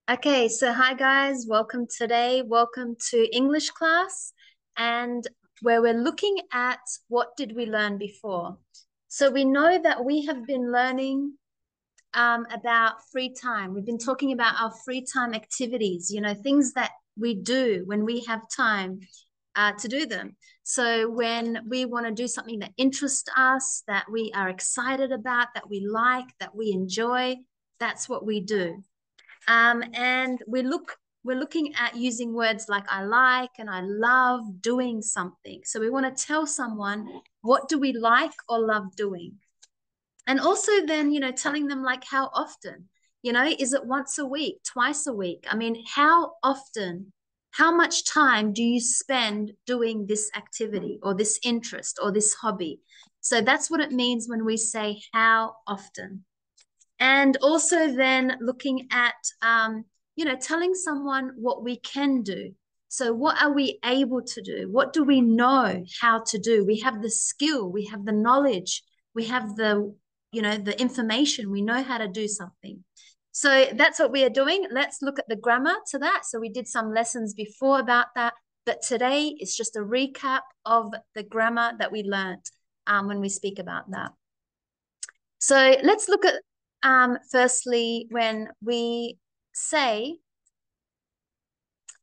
Okay, so hi guys, welcome today. Welcome to English class, and where we're looking at what did we learn before. So we know that we have been learning about free time. We've been talking about our free time activities, things that we do when we have time to do them. So when we want to do something that interests us, that we are excited about, that we like, that we enjoy, that's what we do. And we're looking at using words like I like and I love doing something. So we want to tell someone, what do we like or love doing? And also then, telling them like how often, is it once a week, twice a week? I mean, how often, how much time do you spend doing this activity or this interest or this hobby? So that's what it means when we say how often. And also then looking at, telling someone what we can do. So what are we able to do? What do we know how to do? We have the skill, we have the knowledge, we have the information, we know how to do something. So that's what we are doing. Let's look at the grammar to that. So we did some lessons before about that, but today is just a recap of the grammar that we learned when we speak about that. So let's look at firstly when we say,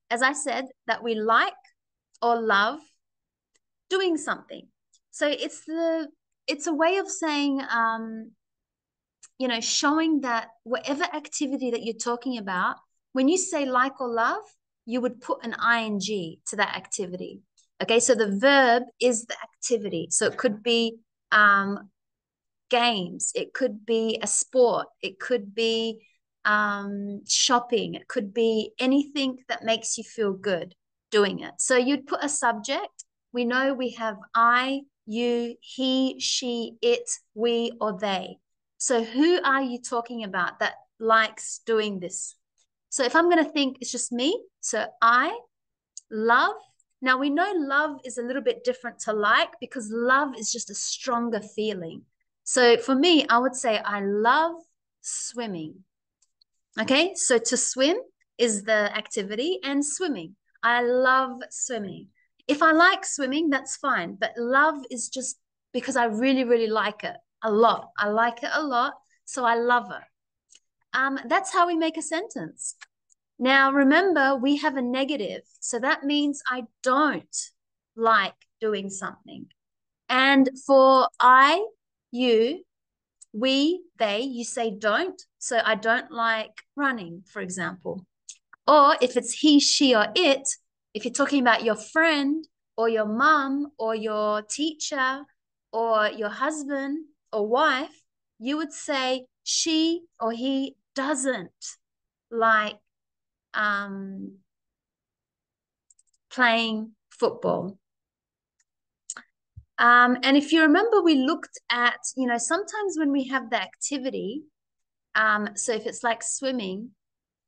as I said, that we like or love doing something. So it's a way of saying, showing that whatever activity that you're talking about, when you say like or love, you would put an ing to that activity. Okay, so the verb is the activity. So it could be games, it could be a sport, it could be shopping, it could be anything that makes you feel good doing it. So you'd put a subject. We know we have I, you, he, she, it, we, or they. So who are you talking about that likes doing this? So if I'm going to think it's just me, so I love. Now we know love is a little bit different to like because love is just a stronger feeling. So for me, I would say I love swimming. Okay, so to swim is the activity and swimming. I love swimming. If I like swimming, that's fine. But love is just because I really, really like it a lot. I like it a lot, so I love it. That's how we make a sentence. Now, remember, we have a negative. So that means I don't like doing something. And for I, you, we, they, you say don't. So I don't like running, for example. Or if it's he, she, or it, if you're talking about your friend or your mum or your teacher or your husband or wife, you would say she or he doesn't like playing football. And if you remember, we looked at, sometimes when we have the activity, so if it's like swimming,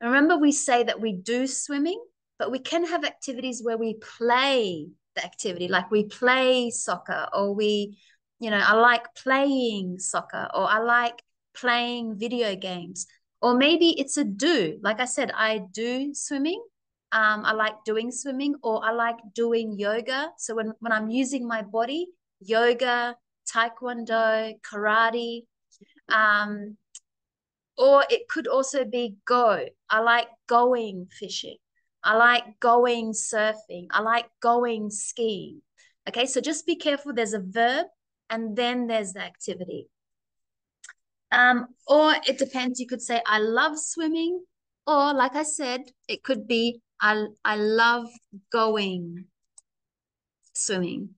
remember we say that we do swimming, but we can have activities where we play the activity, like we play soccer, or I like playing soccer, or I like playing video games, or maybe it's a do. Like I said, I do swimming. I like doing swimming, or I like doing yoga. So when I'm using my body, yoga, taekwondo, karate, um, or it could also be go. I like going fishing. I like going surfing. I like going skiing. Okay, so just be careful. There's a verb and then there's the activity. Or it depends. You could say, I love swimming. Or like I said, it could be, I love going swimming.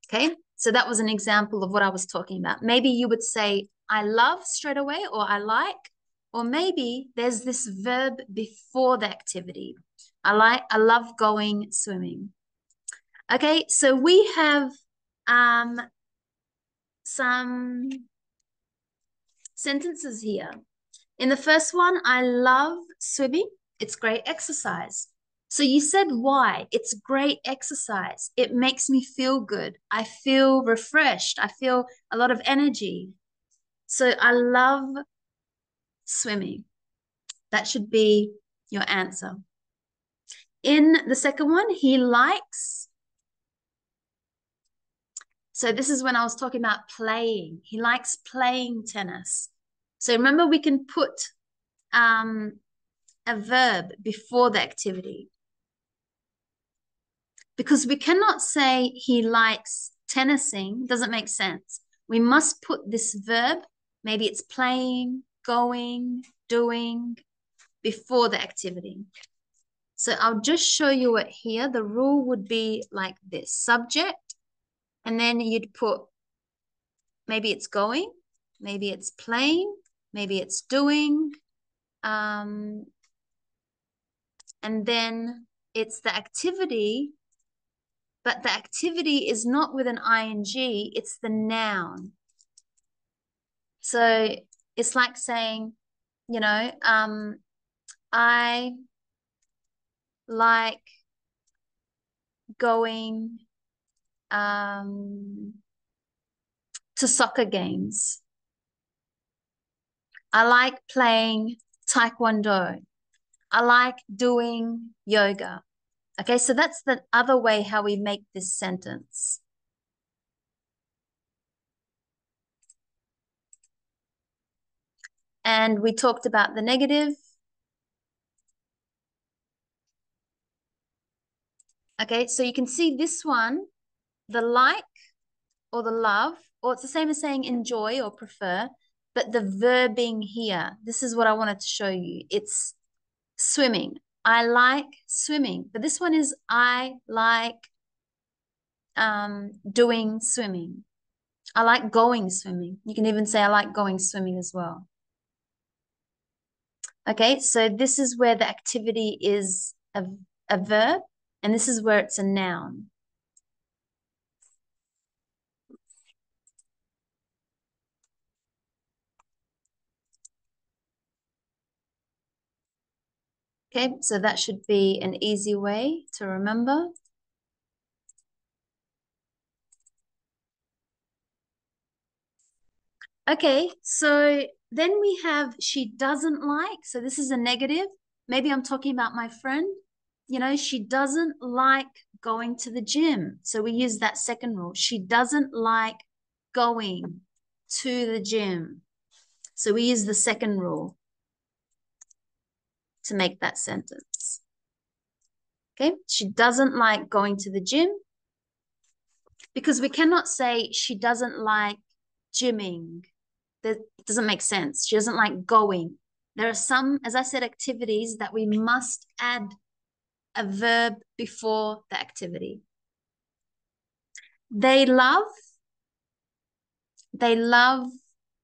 Okay, so that was an example of what I was talking about. Maybe you would say, I love straight away, or I like, or maybe there's this verb before the activity. I love going swimming. Okay, so we have some sentences here. In the first one, I love swimming. It's great exercise. So you said why? It's great exercise. It makes me feel good. I feel refreshed. I feel a lot of energy. So I love swimming. That should be your answer. In the second one, he likes. So this is when I was talking about playing. He likes playing tennis. So remember, we can put a verb before the activity, because we cannot say he likes tennising. Doesn't make sense. We must put this verb, maybe it's playing, going, doing, before the activity. So I'll just show you it here. The rule would be like this: subject, and then you'd put, maybe it's going, maybe it's playing, maybe it's doing, and then it's the activity, but the activity is not with an ing, it's the noun. So it's like saying, you know, I like going to soccer games. I like playing taekwondo. I like doing yoga. Okay, so that's the other way how we make this sentence. And we talked about the negative. Okay, so you can see this one, the like or the love, or it's the same as saying enjoy or prefer, but the verbing here, this is what I wanted to show you. It's swimming. I like swimming, but this one is I like doing swimming. I like going swimming. You can even say I like going swimming as well. Okay, so this is where the activity is a verb, and this is where it's a noun. Okay, so that should be an easy way to remember. Okay, so then we have she doesn't like. So this is a negative. Maybe I'm talking about my friend. You know, she doesn't like going to the gym. So we use that second rule. She doesn't like going to the gym. So we use the second rule to make that sentence. Okay, she doesn't like going to the gym, because we cannot say she doesn't like gymming. That doesn't make sense. She doesn't like going. There are some, as I said, activities that we must add a verb before the activity. They love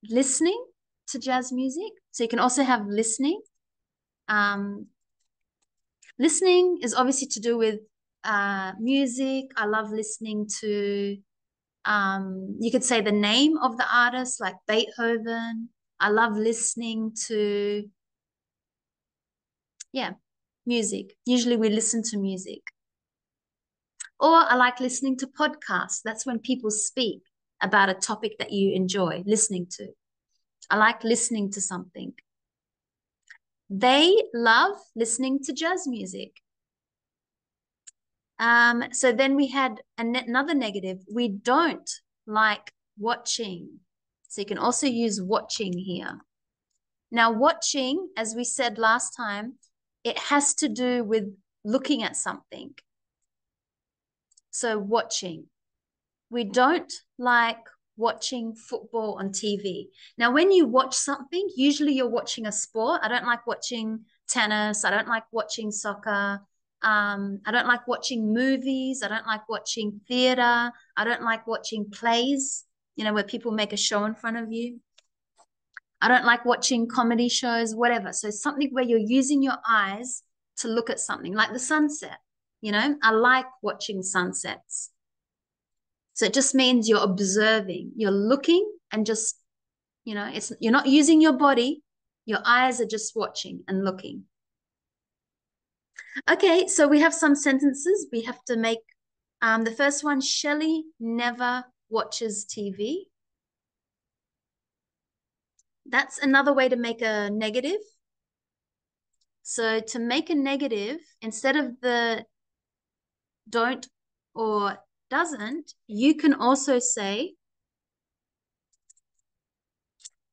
listening to jazz music. So you can also have listening. Listening is obviously to do with music. I love listening to, you could say the name of the artist, like Beethoven. I love listening to, yeah, music. Usually we listen to music. Or I like listening to podcasts. That's when people speak about a topic that you enjoy listening to. I like listening to something. They love listening to jazz music. So then we had another negative. We don't like watching. So you can also use watching here. Now, watching, as we said last time, it has to do with looking at something. So watching. We don't like watching football on TV. Now, when you watch something, usually you're watching a sport. I don't like watching tennis. I don't like watching soccer. I don't like watching movies. I don't like watching theater. I don't like watching plays, you know, where people make a show in front of you. I don't like watching comedy shows, whatever. So something where you're using your eyes to look at something, like the sunset. You know, I like watching sunsets. So it just means you're observing, you're looking, and just, you know, you're not using your body. Your eyes are just watching and looking. Okay, so we have some sentences we have to make. The first one, Shelley never watches TV. That's another way to make a negative. So to make a negative, instead of the don't or doesn't, you can also say,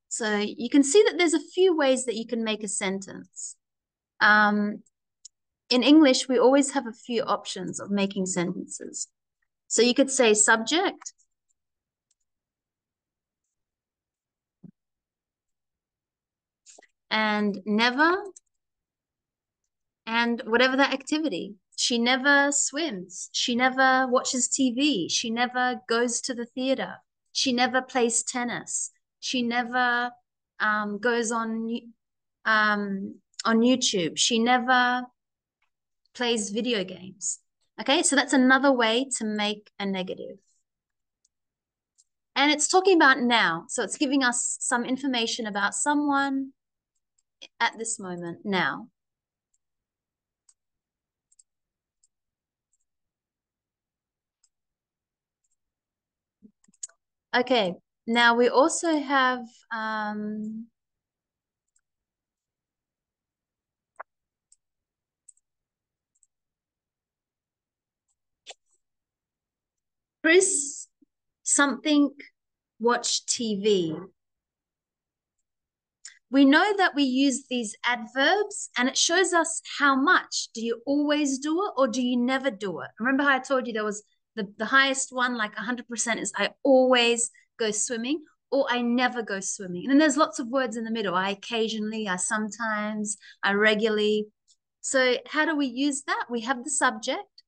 so you can see that there's a few ways that you can make a sentence. In English, we always have a few options of making sentences. So you could say subject, and never, and whatever that activity. She never swims. She never watches TV. She never goes to the theater. She never plays tennis. She never goes on YouTube. She never plays video games. Okay, so that's another way to make a negative. And it's talking about now. So it's giving us some information about someone at this moment now. Okay, now we also have Chris something watch TV. We know that we use these adverbs and it shows us how much. Do you always do it or do you never do it? Remember how I told you there was the highest one, like 100% is I always go swimming or I never go swimming. And then there's lots of words in the middle. I occasionally, I sometimes, I regularly. So how do we use that? We have the subject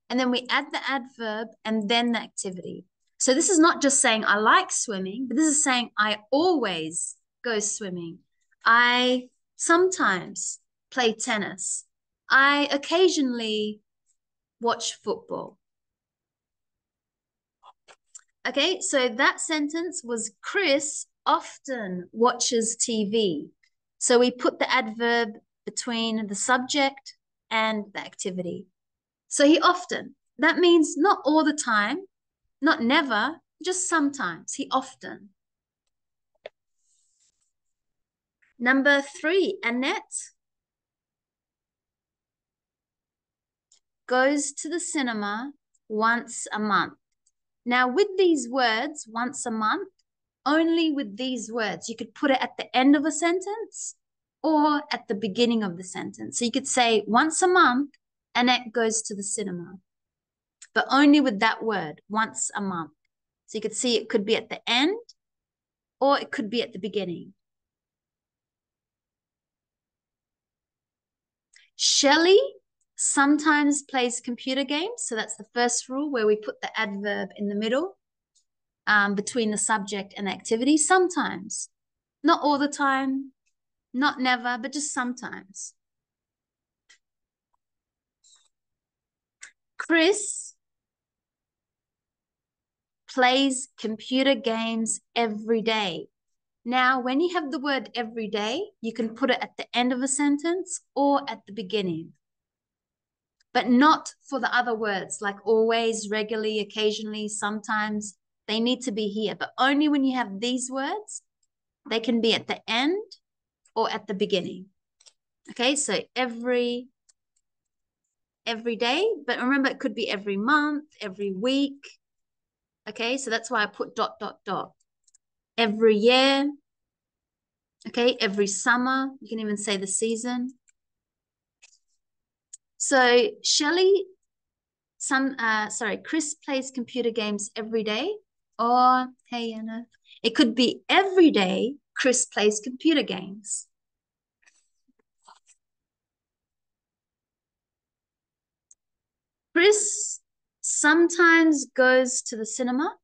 and then we add the adverb and then the activity. So this is not just saying I like swimming, but this is saying I always go swimming. I sometimes play tennis. I occasionally watch football. Okay, so that sentence was Chris often watches TV. So we put the adverb between the subject and the activity. So he often, that means not all the time, not never, just sometimes. He often. Number 3, Annette goes to the cinema once a month. Now, with these words, once a month, only with these words, you could put it at the end of a sentence or at the beginning of the sentence. So you could say, once a month, Annette goes to the cinema, but only with that word, once a month. So you could see it could be at the end or it could be at the beginning. Shelley sometimes plays computer games. So that's the first rule where we put the adverb in the middle between the subject and the activity. Sometimes, not all the time, not never, but just sometimes. Chris plays computer games every day. Now, when you have the word every day, you can put it at the end of a sentence or at the beginning, but not for the other words like always, regularly, occasionally, sometimes. They need to be here, but only when you have these words, they can be at the end or at the beginning. Okay, so every day, but remember it could be every month, every week. Okay, so that's why I put ... Every year. Okay, every summer. You can even say the season. So Chris plays computer games every day. Or, hey, Anna, it could be every day Chris plays computer games. Chris sometimes goes to the cinema.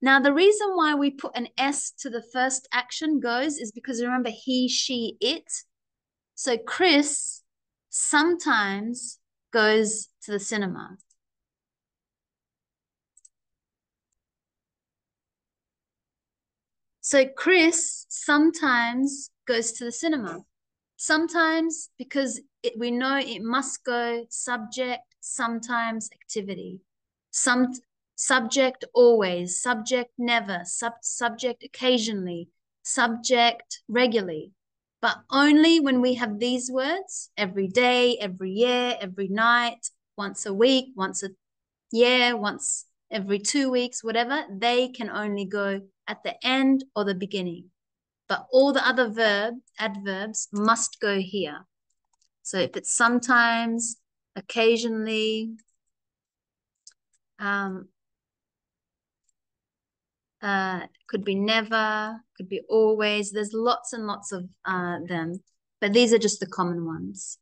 Now, the reason why we put an S to the first action goes is because remember he, she, it. So Chris sometimes goes to the cinema. So Chris sometimes goes to the cinema. Sometimes because we know it must go subject, sometimes activity. Some subject always, subject never, subject occasionally, subject regularly. But only when we have these words, every day, every year, every night, once a week, once a year, once every 2 weeks, whatever, they can only go at the end or the beginning. But all the other adverbs must go here. So if it's sometimes, occasionally, could be never, could be always. There's lots and lots of them, but these are just the common ones.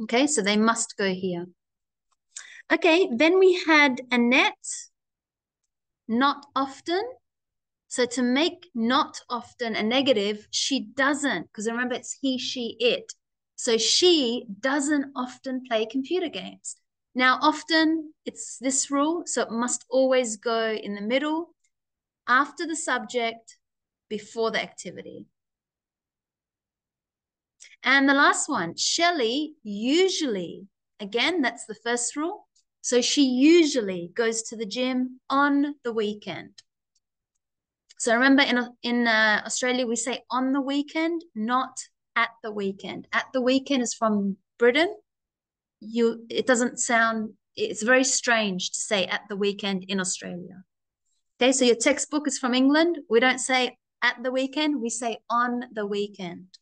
Okay, so they must go here. Okay, then we had Annette, not often. So to make not often a negative, she doesn't, because remember it's he, she, it. So she doesn't often play computer games. Now, often it's this rule, so it must always go in the middle, after the subject, before the activity. And the last one, Shelley usually, again, that's the first rule. So she usually goes to the gym on the weekend. So remember in Australia, we say on the weekend, not at the weekend. At the weekend is from Britain. It doesn't sound, it's very strange to say at the weekend in Australia. Okay, so your textbook is from England. We don't say at the weekend, we say on the weekend.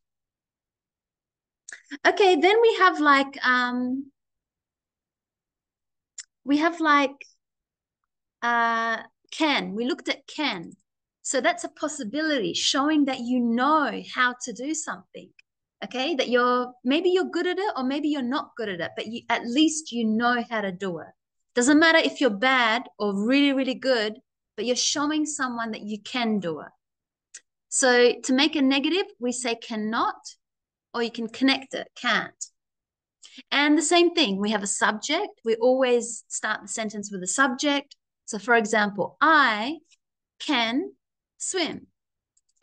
Okay, then we have like can. We looked at can. So that's a possibility, showing that you know how to do something. Okay, that maybe you're good at it or maybe you're not good at it, but at least you know how to do it. Doesn't matter if you're bad or really, really good, but you're showing someone that you can do it. So to make a negative, we say cannot, or you can connect it, can't. And the same thing, we have a subject. We always start the sentence with a subject. So for example, I can swim,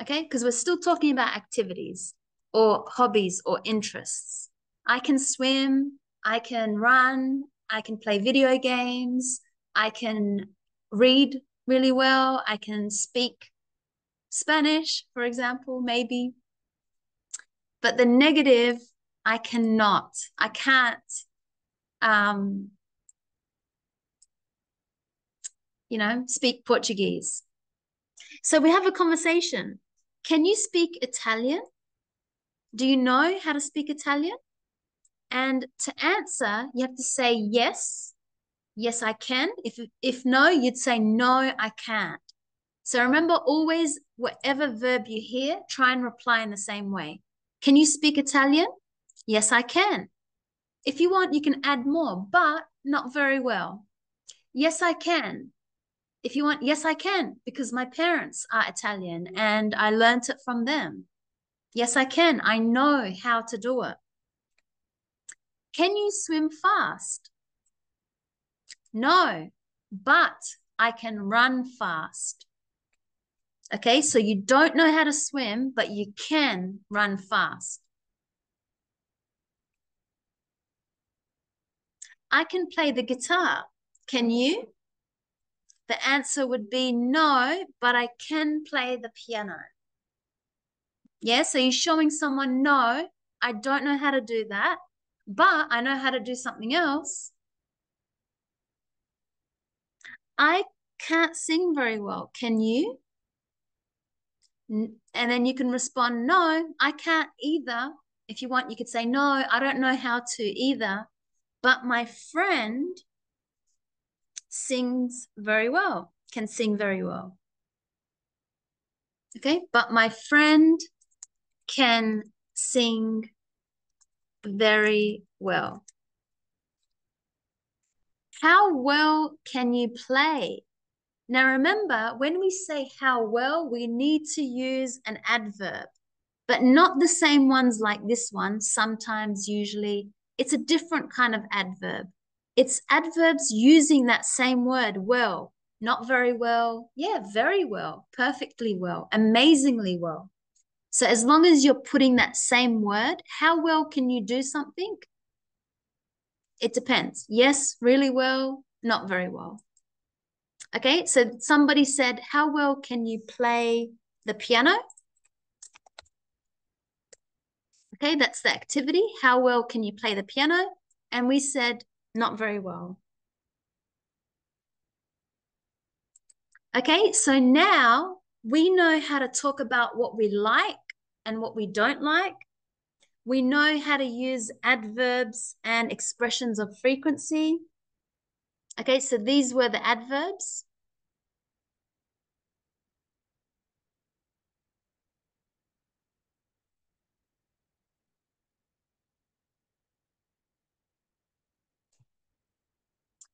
okay? Because we're still talking about activities or hobbies or interests. I can swim, I can run, I can play video games, I can read really well, I can speak Spanish, for example, maybe. But the negative, I cannot, I can't, speak Portuguese. So we have a conversation. Can you speak Italian? Do you know how to speak Italian? And to answer, you have to say yes. Yes, I can. If no, you'd say no, I can't. So remember, always, whatever verb you hear, try and reply in the same way. Can you speak Italian? Yes, I can. If you want, you can add more, but not very well. Yes, I can. If you want, yes, I can, because my parents are Italian and I learned it from them. Yes, I can. I know how to do it. Can you swim fast? No, but I can run fast. Okay, so you don't know how to swim, but you can run fast. I can play the guitar. Can you? The answer would be no, but I can play the piano. Yeah, so you're showing someone, no, I don't know how to do that, but I know how to do something else. I can't sing very well. Can you? And then you can respond, no, I can't either. If you want, you could say, no, I don't know how to either, but my friend sings very well, can sing very well. Okay, but my friend can sing very well. How well can you play? Now remember, when we say how well, we need to use an adverb, but not the same ones like this one. Sometimes, usually, it's a different kind of adverb. It's adverbs using that same word, well, not very well, yeah, very well, perfectly well, amazingly well. So as long as you're putting that same word, how well can you do something? It depends. Yes, really well, not very well. Okay, so somebody said, how well can you play the piano? Okay, that's the activity. How well can you play the piano? And we said, not very well. Okay, so now we know how to talk about what we like and what we don't like. We know how to use adverbs and expressions of frequency. Okay, so these were the adverbs.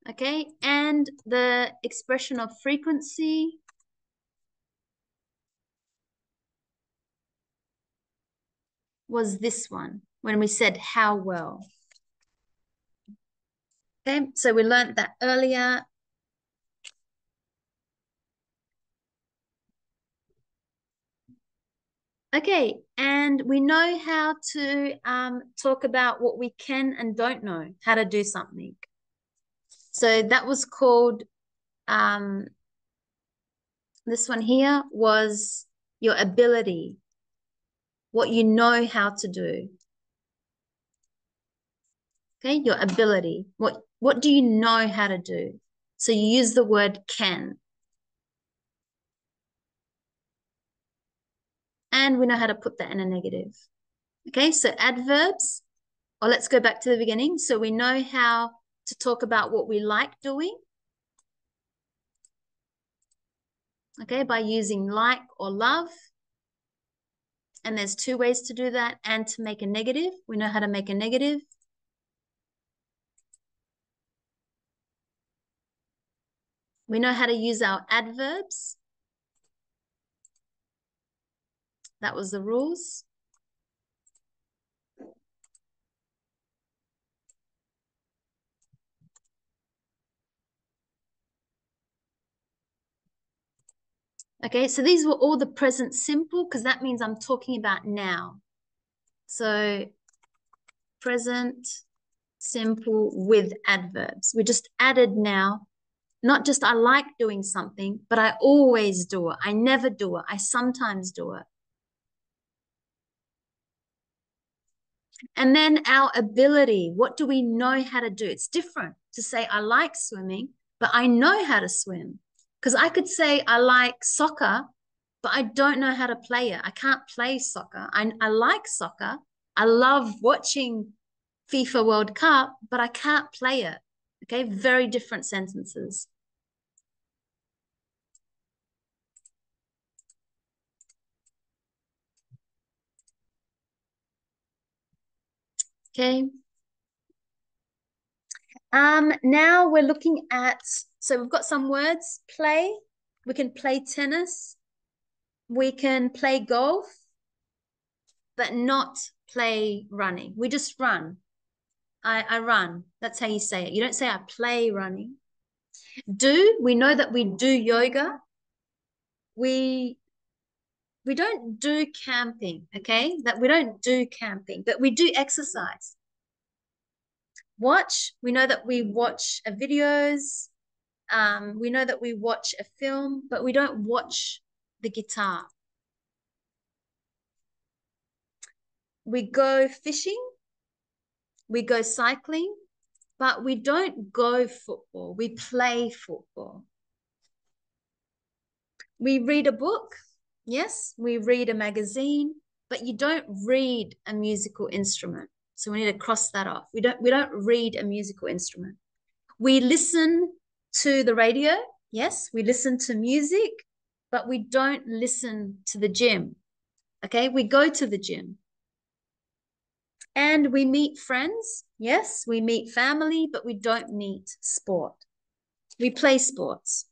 Okay, and the expression of frequency was this one when we said how well. Okay, so we learned that earlier. Okay, and we know how to talk about what we can and don't know, how to do something. So that was called, this one here was your ability, what you know how to do. Okay, your ability. What do you know how to do? So you use the word can. And we know how to put that in a negative. Okay, so adverbs, or let's go back to the beginning. So we know how to talk about what we like doing. Okay, by using like or love. And there's two ways to do that. And to make a negative, we know how to make a negative. We know how to use our adverbs. That was the rules. Okay, so these were all the present simple because that means I'm talking about now. So present simple with adverbs. We just added now, not just I like doing something, but I always do it. I never do it. I sometimes do it. And then our ability, what do we know how to do? It's different to say I like swimming, but I know how to swim. Because I could say I like soccer, but I don't know how to play it. I can't play soccer. I like soccer. I love watching FIFA World Cup, but I can't play it. Okay, very different sentences. Okay. Now we're looking at, so we've got some words, play. We can play tennis. We can play golf, but not play running. We just run. I run. That's how you say it. You don't say I play running. Do, we know that we do yoga. We don't do camping, okay? That we don't do camping, but we do exercise. Watch, we know that we watch videos. We know that we watch a film, but we don't watch the guitar. We go fishing, we go cycling, but we don't go football. We play football. We read a book. Yes, we read a magazine, but you don't read a musical instrument. So we need to cross that off. We don't read a musical instrument. We listen to the radio. Yes, we listen to music, but we don't listen to the gym. Okay, we go to the gym. And we meet friends. Yes, we meet family, but we don't meet sport. We play sports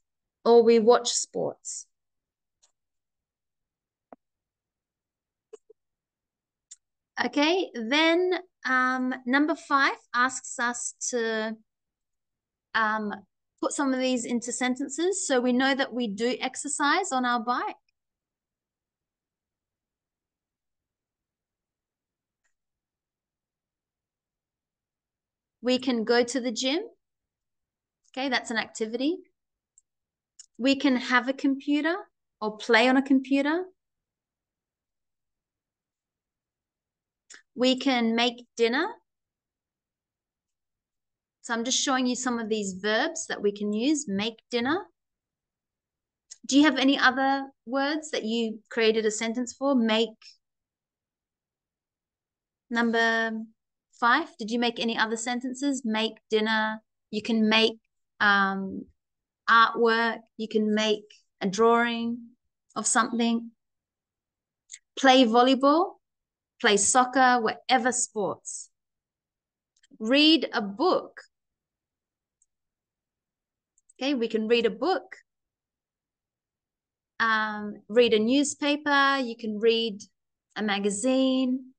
or we watch sports. Okay, then number 5 asks us to put some of these into sentences. So we know that we do exercise on our bike. We can go to the gym. Okay, that's an activity. We can have a computer or play on a computer. We can make dinner. So I'm just showing you some of these verbs that we can use. Make dinner. Do you have any other words that you created a sentence for? Make. Number 5. Did you make any other sentences? Make dinner. You can make artwork. You can make a drawing of something. Play volleyball. Play soccer. Whatever sports. Read a book. Okay, we can read a book. Read a newspaper. You can read a magazine.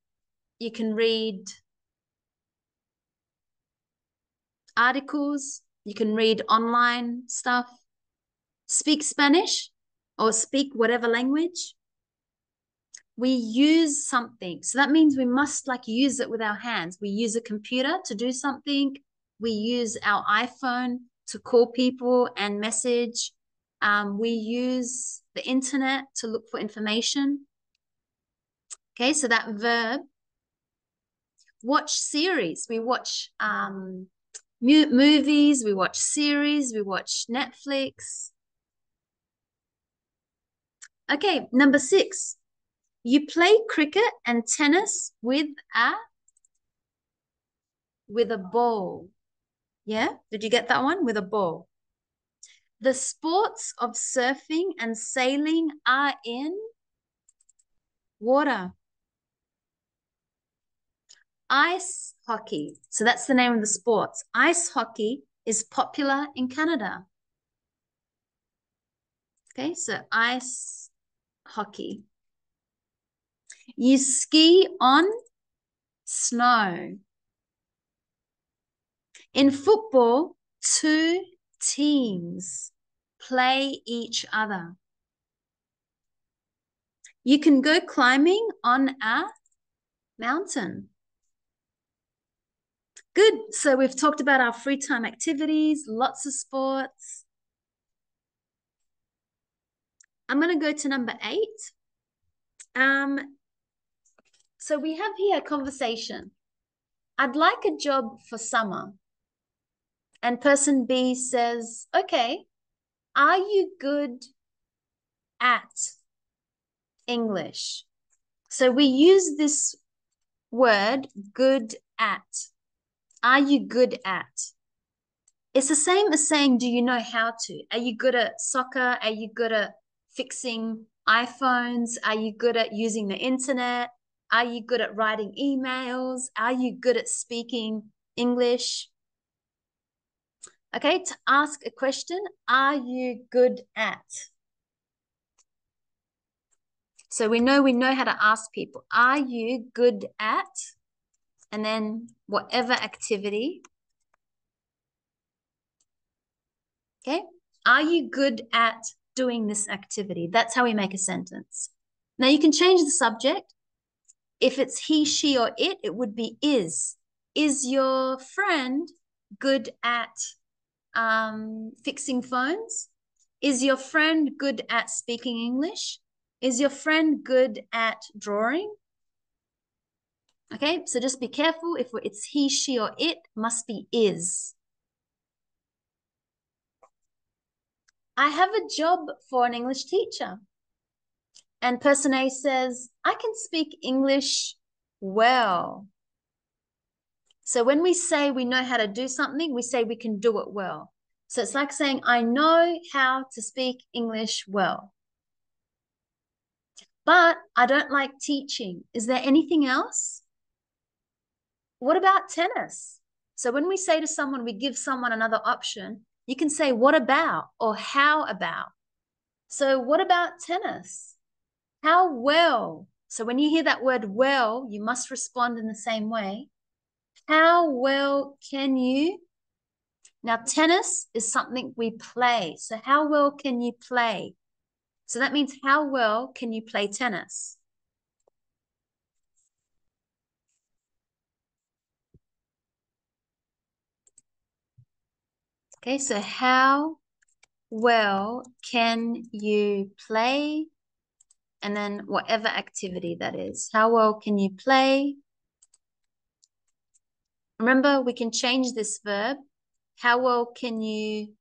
You can read articles. You can read online stuff. Speak Spanish or speak whatever language. We use something. So that means we must like use it with our hands. We use a computer to do something. We use our iPhone to call people and message. We use the internet to look for information. Okay, so that verb. Watch series. We watch movies. We watch series. We watch Netflix. Okay, number 6. You play cricket and tennis with a ball. Yeah, did you get that one? With a ball. The sports of surfing and sailing are in water. Ice hockey. So that's the name of the sports. Ice hockey is popular in Canada. Okay, so ice hockey. You ski on snow. In football, 2 teams play each other. You can go climbing on a mountain. Good. So we've talked about our free time activities, lots of sports. I'm going to go to number 8. So we have here a conversation. I'd like a job for summer. And person B says, okay, are you good at English? So we use this word, good at. Are you good at? It's the same as saying, do you know how to? Are you good at soccer? Are you good at fixing iPhones? Are you good at using the internet? Are you good at writing emails? Are you good at speaking English? Okay, to ask a question, are you good at? So we know how to ask people. Are you good at? And then whatever activity. Okay, are you good at doing this activity? That's how we make a sentence. Now you can change the subject. If it's he, she, or it, it would be is. Is your friend good at fixing phones? Is your friend good at speaking English? Is your friend good at drawing? Okay, so just be careful. If it's he, she, or it, must be is. I have a job for an English teacher. And person A says, I can speak English well. So when we say we know how to do something, we say we can do it well. So it's like saying, I know how to speak English well. But I don't like teaching. Is there anything else? What about tennis? So when we say to someone, we give someone another option, you can say, what about or how about? So what about tennis? How well? So when you hear that word well, you must respond in the same way. How well can you? Now, tennis is something we play. So how well can you play? So that means how well can you play tennis? Okay, so how well can you play? And then whatever activity that is. How well can you play Remember, we can change this verb. How well can you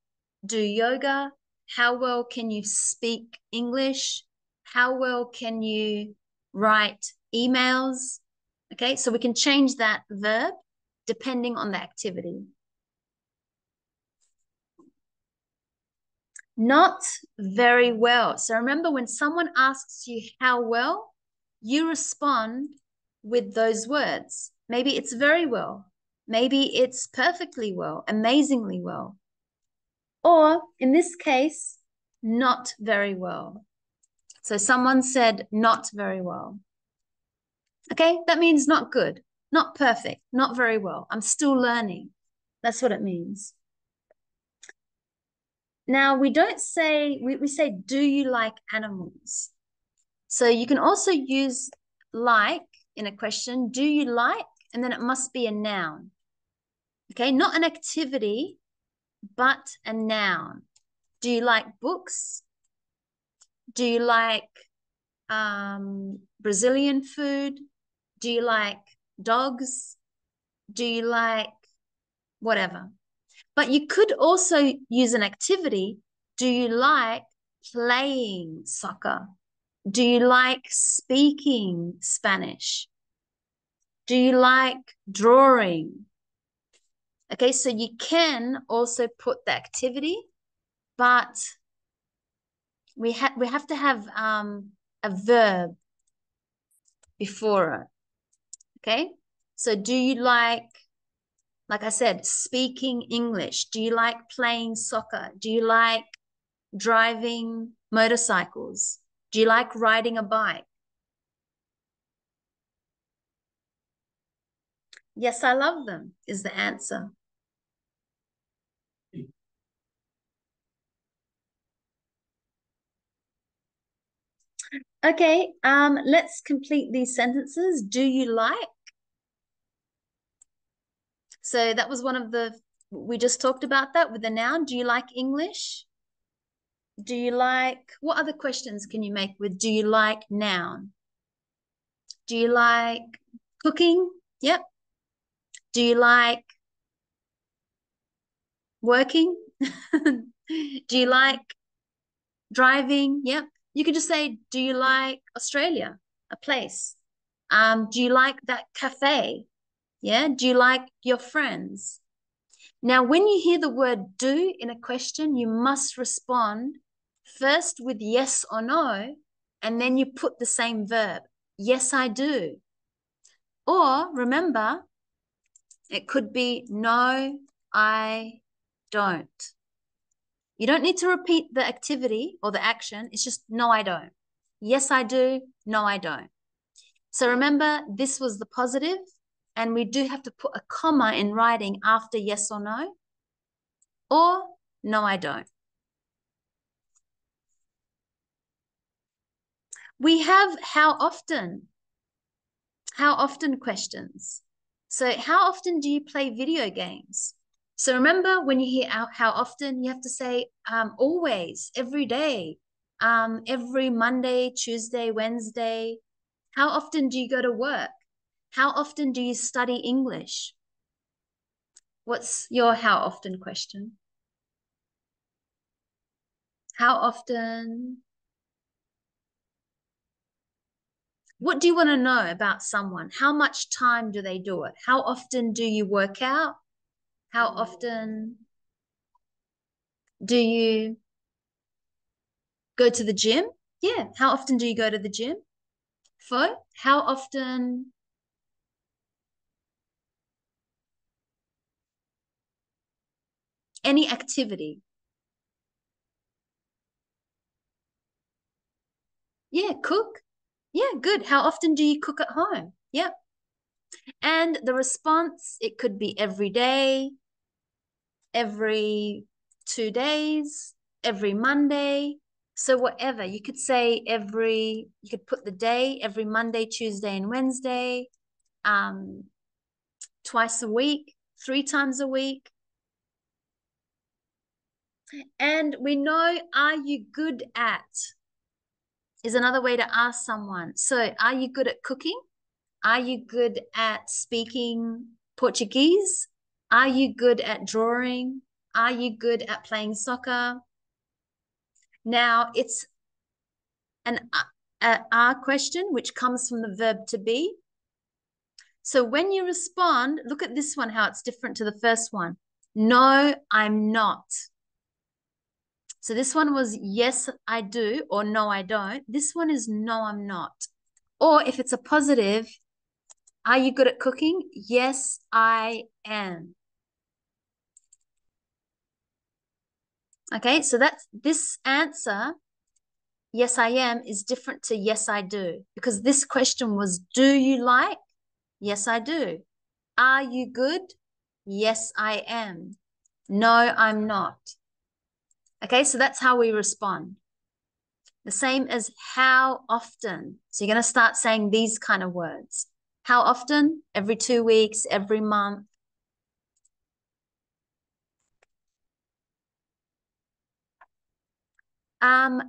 do yoga? How well can you speak English? How well can you write emails? Okay, so we can change that verb depending on the activity. Not very well. So remember, when someone asks you how well, you respond with those words. Maybe it's very well. Maybe it's perfectly well, amazingly well. Or in this case, not very well. So someone said not very well. Okay, that means not good, not perfect, not very well. I'm still learning. That's what it means. Now, we don't say, we say, do you like animals? So you can also use like in a question. Do you like? And then it must be a noun. Okay, not an activity, but a noun. Do you like books? Do you like Brazilian food? Do you like dogs? Do you like whatever? But you could also use an activity. Do you like playing soccer? Do you like speaking Spanish? Do you like drawing? Okay, so you can also put the activity, but we have to have a verb before it. Okay, so do you like I said, speaking English? Do you like playing soccer? Do you like driving motorcycles? Do you like riding a bike? Yes, I love them, is the answer. Okay, let's complete these sentences. Do you like? So that was one of we just talked about that with the noun. Do you like English? Do you like, what other questions can you make with do you like noun? Do you like cooking? Yep. Do you like working? Do you like driving? Yep. You could just say, do you like Australia, a place? Do you like that cafe? Yeah. Do you like your friends? Now, when you hear the word do in a question, you must respond first with yes or no, and then you put the same verb. Yes, I do. Or remember, it could be no, I don't. You don't need to repeat the activity or the action. It's just no, I don't. Yes, I do. No, I don't. So remember, this was the positive, and we do have to put a comma in writing after yes or no, or no, I don't. We have how often? How often questions. So how often do you play video games? So remember, when you hear how often, you have to say always, every day, every Monday, Tuesday, Wednesday. How often do you go to work? How often do you study English? What's your how often question? How often? What do you want to know about someone? How much time do they do it? How often do you work out? How often do you go to the gym? Yeah. How often do you go to the gym? How often? Any activity. Yeah. Cook. Yeah. Good. How often do you cook at home? Yeah. And the response, it could be every day, every 2 days, every Monday. So whatever, you could say you could put the day, every Monday, Tuesday, and Wednesday, twice a week, 3 times a week. And we know, are you good at is another way to ask someone. So are you good at cooking? Are you good at speaking Portuguese, are you good at drawing? Are you good at playing soccer? Now, it's an are question, which comes from the verb to be. So when you respond, look at this one, how it's different to the first one. No, I'm not. So this one was yes, I do, or no, I don't. This one is no, I'm not. Or if it's a positive, are you good at cooking? Yes, I am. Okay, so that's this answer, yes, I am, is different to yes, I do, because this question was, do you like? Yes, I do. Are you good? Yes, I am. No, I'm not. Okay, so that's how we respond. The same as how often. So you're going to start saying these kind of words. How often? Every 2 weeks, every month.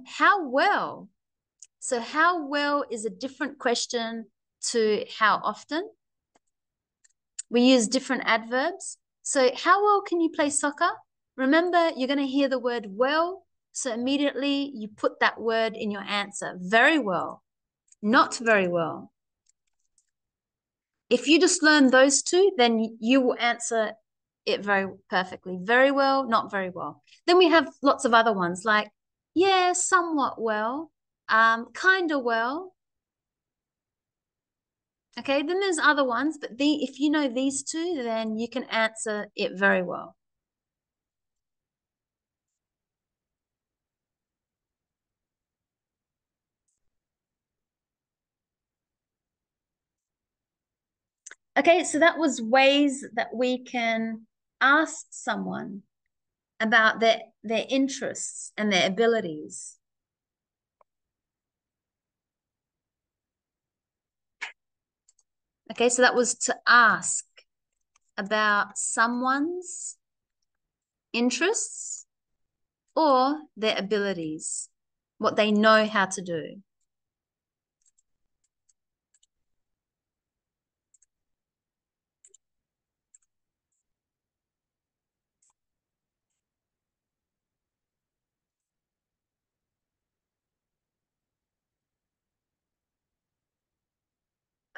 How well? So how well is a different question to how often. We use different adverbs. So how well can you play soccer? Remember, you're going to hear the word well. So immediately you put that word in your answer. Very well, not very well. If you just learn those two, then you will answer it very perfectly. Very well, not very well. Then we have lots of other ones like, yeah, somewhat well, kind of well. Okay, then there's other ones, but if you know these two, then you can answer it very well. Okay, so that was ways that we can ask someone about their interests and their abilities. Okay, so that was to ask about someone's interests or their abilities, what they know how to do.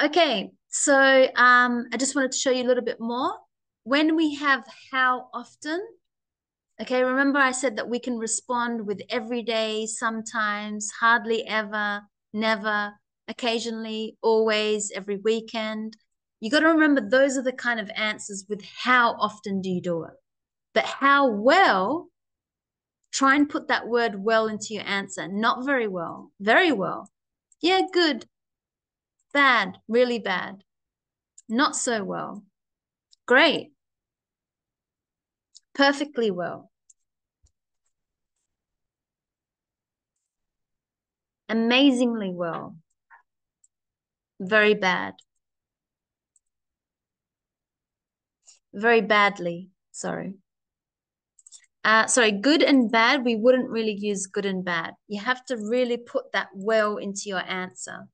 Okay, so I just wanted to show you a little bit more. When we have how often, okay, remember I said that we can respond with every day, sometimes, hardly ever, never, occasionally, always, every weekend. You got to remember those are the kind of answers with how often do you do it. But how well, try and put that word well into your answer. Not very well, very well. Yeah, good. Bad, really bad. Not so well. Great. Perfectly well. Amazingly well. Very bad. Very badly. Sorry. Sorry, good and bad, we wouldn't really use good and bad. You have to really put that well into your answer.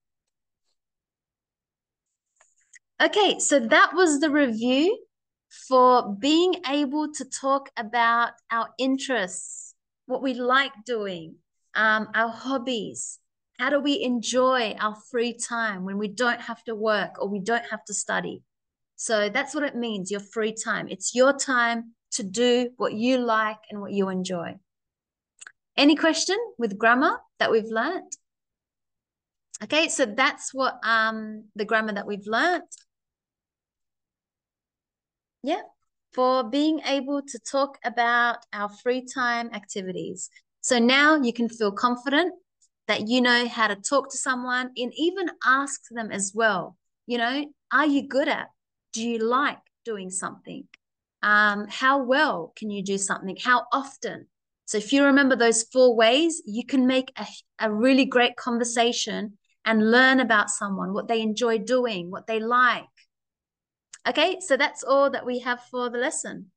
Okay, so that was the review for being able to talk about our interests, what we like doing, our hobbies. How do we enjoy our free time when we don't have to work or we don't have to study? So that's what it means, your free time. It's your time to do what you like and what you enjoy. Any question with grammar that we've learnt? Okay, so that's what the grammar that we've learnt. Yeah, for being able to talk about our free time activities. So now you can feel confident that you know how to talk to someone and even ask them as well. You know, are you good at? Do you like doing something? How well can you do something? How often? So if you remember those 4 ways, you can make a really great conversation and learn about someone, what they enjoy doing, what they like. Okay, so that's all that we have for the lesson.